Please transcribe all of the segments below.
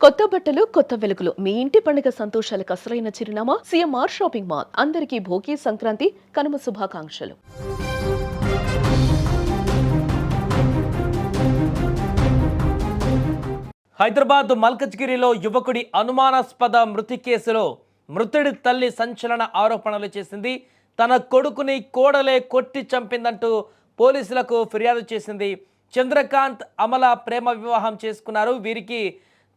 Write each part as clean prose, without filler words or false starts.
కొత్త బట్టలు కొత్త వెలుగులు మీ ఇంటి పండుగ సంతోషాలకు అసలైన చిరునామా సిఎంఆర్ షాపింగ్ మాల్. అందరికీ భోగి సంక్రాంతి కనుమ శుభాకాంక్షలు. హైదరాబాద్ మల్కజ్గిరిలో యువకుడి అనుమానాస్పద మృతి కేసులో మృతుడి తల్లి సంచలన ఆరోపణలు చేసింది. తన కొడుకుని కోడలే కొట్టి చంపిందంటూ పోలీసులకు ఫిర్యాదు చేసింది. చంద్రకాంత్ అమల ప్రేమ వివాహం చేసుకున్నారు. వీరికి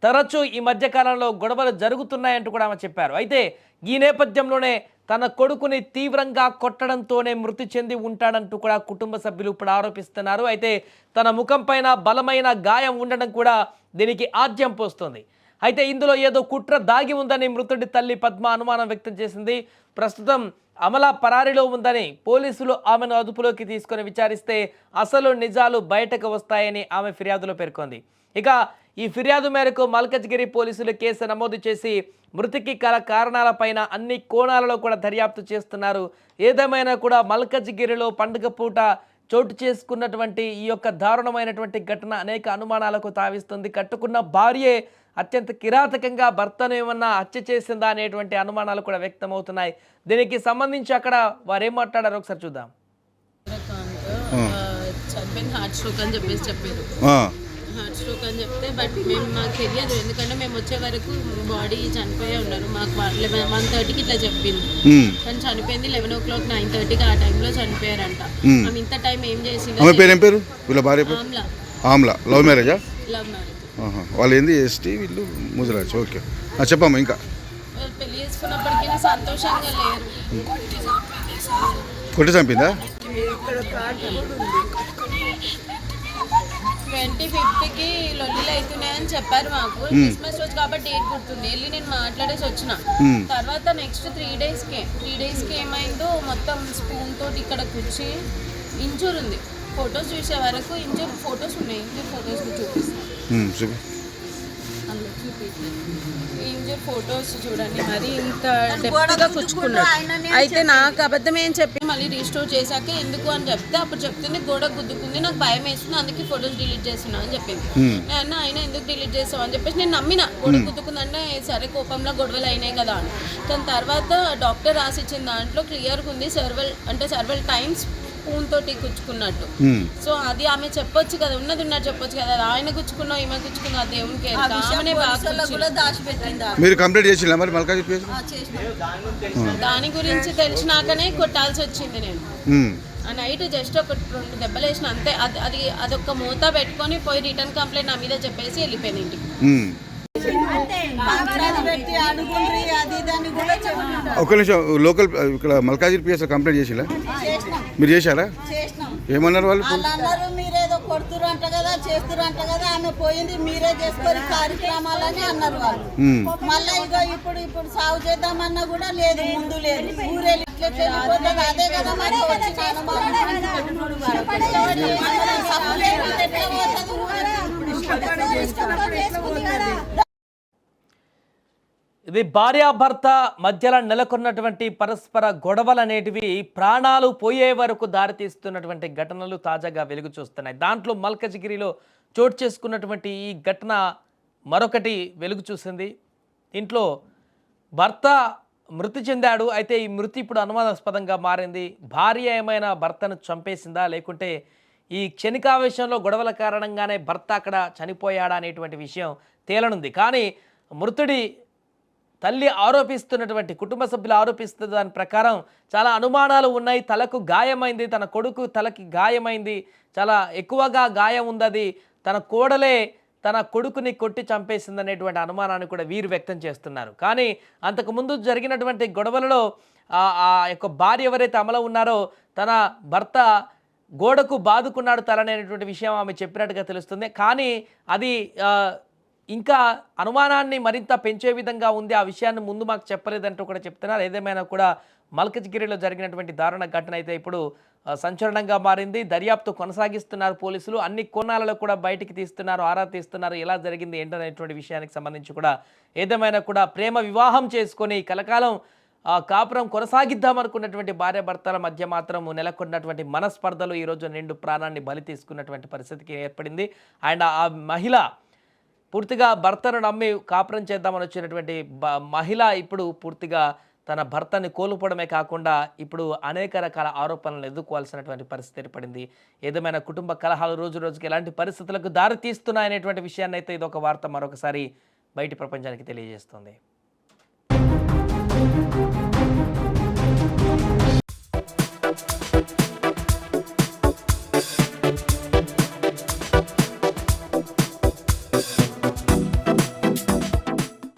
తరచూ ఈ మధ్యకాలంలో గొడవలు జరుగుతున్నాయంటూ కూడా ఆమె చెప్పారు. అయితే ఈ నేపథ్యంలోనే తన కొడుకుని తీవ్రంగా కొట్టడంతోనే మృతి చెంది ఉంటాడంటూ కూడా కుటుంబ సభ్యులు ఇప్పుడు ఆరోపిస్తున్నారు. అయితే తన ముఖం పైన బలమైన గాయం ఉండడం కూడా దీనికి ఆద్యం పోస్తుంది. అయితే ఇందులో ఏదో కుట్ర దాగి ఉందని మృతుడి తల్లి పద్మ అనుమానం వ్యక్తం చేసింది. ప్రస్తుతం అమల పరారీలో ఉందని పోలీసులు ఆమెను అదుపులోకి తీసుకొని విచారిస్తే అసలు నిజాలు బయటకు వస్తాయని ఆమె ఫిర్యాదులో పేర్కొంది. ఇక ఈ ఫిర్యాదు మేరకు మల్కజ్గిరి పోలీసులు కేసు నమోదు చేసి మృతికి గల కారణాలపైన అన్ని కోణాలలో కూడా దర్యాప్తు చేస్తున్నారు. ఏదేమైనా కూడా మల్కజ్గిరిలో పండుగ పూట చోటు చేసుకున్నటువంటి ఈ యొక్క దారుణమైనటువంటి ఘటన అనేక అనుమానాలకు తావిస్తుంది. కట్టుకున్న భార్యే అత్యంత కిరాతకంగా భర్తను ఏమన్నా హత్య చేసిందా అనేటువంటి అనుమానాలు కూడా వ్యక్తమవుతున్నాయి. దీనికి సంబంధించి అక్కడ వారు ఏం మాట్లాడారో ఒకసారి చూద్దాం. హార్ట్ స్ట్రోక్ అని చెప్పారు. హార్ట్ స్ట్రోక్ అని చెప్తే బట్ మాకు తెలియదు, ఎందుకంటే మేము వచ్చే వరకు బాడీ చనిపోయే ఉన్నారు. మాకు 1:30కి ఇట్లా చెప్పింది, కానీ చనిపోయింది 11 o'clock 9:30కి ఆ టైంలో చనిపోయారంట. ఆమె ఇంత టైం ఏం చేసింది? ఆమ్లా లవ్ మ్యారేజా? Love marriage. వాళ్ళు ఏంది ఎస్టీ, వీళ్ళు ముజరాజ్. ఓకే, చెప్పమ్మా. ఇంకా పెళ్లి చేసుకున్నప్పటికీ సంతోషంగా లేరు. కొట్టి చంపిందా? 25కి లొల్లిలు అవుతున్నాయని చెప్పారు మాకు. క్రిస్మస్ రోజు కాబట్టి డేట్ గుర్తుంది. వెళ్ళి నేను మాట్లాడేసి వచ్చిన తర్వాత నెక్స్ట్ 3 డేస్కి ఏమైందో మొత్తం స్పూన్ తోటి ఇక్కడ కూర్చి ఇంజూర్ ఉంది. ఫొటోస్ చూసే వరకు ఇంజూర్ ఫొటోస్ ఉన్నాయి. ఇంజూర్ ఫొటోస్ చూపిస్తాను. ఇంజూర్ ఫొటోస్ చూడండి, మరి ఇంత డెప్త్గా కూర్చుకున్నాడు. అయితే నాకు అబద్ధం ఏం చెప్పి మళ్ళీ రీస్టోర్ చేశాక ఎందుకు అని చెప్తే అప్పుడు చెప్తుంది గోడ గుద్దుకుంది, నాకు భయం వేస్తుంది, అందుకే ఫొటోస్ డిలీట్ చేస్తున్నా అని చెప్పింది. నేను అయినా ఎందుకు డిలీట్ చేస్తావు అని చెప్పేసి నేను నమ్మిన. గోడ గుద్దుకుందంటే సరే కోపంలో గొడవలు అయినాయి కదా అని. దాని తర్వాత డాక్టర్ రాసిచ్చిన దాంట్లో క్లియర్గా ఉంది సర్వల్ టైమ్స్ స్పూన్ తోటి గుచ్చుకున్నట్టు. సో అది ఆమె చెప్పొచ్చు కదా, ఉన్నది చెప్పొచ్చు కదా. ఆయన గుచ్చుకున్నా ఈమె గుచ్చుకున్నా దేవునికి మీరు కంప్లీట్ చేసినా మరి మల్కాజ్గిరి దాని గురించి తెలిసినాకనే కొట్టాల్సి వచ్చింది. నేను ఆ నైట్ జస్ట్ ఒక 2 దెబ్బలు వేసిన అంతే. అదొక మూత పెట్టుకొని పోయి రిటర్న్ కంప్లైంట్ నా మీద చెప్పేసి వెళ్ళిపోయింది ఇంటికి. ఒక నిమిషం, లోకల్ ఇక్కడ మల్కాజ్గిరి పిఎస్ కంప్లైంట్ చేసిలా? మీరు చేశారా? ఏమన్నారు వాళ్ళు? అన్నారు మీరేదో కొడుతురంట కదా, చేస్తురంట కదా, ఆమె పోయింది మీరే చేసుకొని కార్యక్రమాలని అన్నారు వాళ్ళు. మళ్ళీ ఇదో ఇప్పుడు సాగు చేద్దామన్నా కూడా లేదు, ముందు లేదు. ఊరే అదే కదా మరి ఇది భార్యాభర్త మధ్యలో నెలకొన్నటువంటి పరస్పర గొడవలు అనేటివి ప్రాణాలు పోయే వరకు దారితీస్తున్నటువంటి ఘటనలు తాజాగా వెలుగు చూస్తున్నాయి. దాంట్లో మల్కజ్గిరిలో చోటు చేసుకున్నటువంటి ఈ ఘటన మరొకటి వెలుగు చూసింది. ఇంట్లో భర్త మృతి చెందాడు. అయితే ఈ మృతి ఇప్పుడు అనుమానాస్పదంగా మారింది. భార్య ఏమైనా భర్తను చంపేసిందా, లేకుంటే ఈ క్షణికావేశంలో గొడవల కారణంగానే భర్త అక్కడ చనిపోయాడా అనేటువంటి విషయం తేలనుంది. కానీ మృతుడి తల్లి ఆరోపిస్తున్నటువంటి, కుటుంబ సభ్యులు ఆరోపిస్తున్న దాని ప్రకారం చాలా అనుమానాలు ఉన్నాయి. తలకు గాయమైంది, తన కొడుకు తలకి గాయమైంది, చాలా ఎక్కువగా గాయం ఉంది. తన కోడలే తన కొడుకుని కొట్టి చంపేసింది అనేటువంటి అనుమానాన్ని కూడా వీరు వ్యక్తం చేస్తున్నారు. కానీ అంతకుముందు జరిగినటువంటి గొడవలలో ఆ యొక్క భార్య ఎవరైతే అమల ఉన్నారో తన భర్త గోడకు బాదుకున్నాడు తలనేటువంటి విషయం ఆమె చెప్పినట్టుగా తెలుస్తుంది. కానీ అది ఇంకా అనుమానాన్ని మరింత పెంచే విధంగా ఉంది. ఆ విషయాన్ని ముందు మాకు చెప్పలేదంటూ కూడా చెప్తున్నారు. ఏదేమైనా కూడా మల్కజ్గిరిలో జరిగినటువంటి దారుణ ఘటన అయితే ఇప్పుడు సంచలనంగా మారింది. దర్యాప్తు కొనసాగిస్తున్నారు పోలీసులు. అన్ని కోణాలలో కూడా బయటికి తీస్తున్నారు, ఆరా తీస్తున్నారు. ఎలా జరిగింది ఏంటనేటువంటి విషయానికి సంబంధించి కూడా ఏదేమైనా కూడా ప్రేమ వివాహం చేసుకొని కలకాలం కాపురం కొనసాగిద్దామనుకున్నటువంటి భార్యాభర్తల మధ్య మాత్రం నెలకొన్నటువంటి మనస్పర్ధలు ఈరోజు నిండు ప్రాణాన్ని బలి తీసుకున్నటువంటి పరిస్థితికి ఏర్పడింది. అండ్ ఆ మహిళ పూర్తిగా భర్తను నమ్మి కాపురం చేద్దామని వచ్చినటువంటి మహిళ ఇప్పుడు పూర్తిగా తన భర్తని కోల్పోవడమే కాకుండా ఇప్పుడు అనేక రకాల ఆరోపణలను ఎదుర్కోవాల్సినటువంటి పరిస్థితి ఏర్పడింది. ఏదేమైనా కుటుంబ కలహాలు రోజు రోజుకి ఎలాంటి పరిస్థితులకు దారి తీస్తున్నాయనేటువంటి విషయాన్ని అయితే ఇదొక వార్త మరొకసారి బయటి ప్రపంచానికి తెలియజేస్తుంది.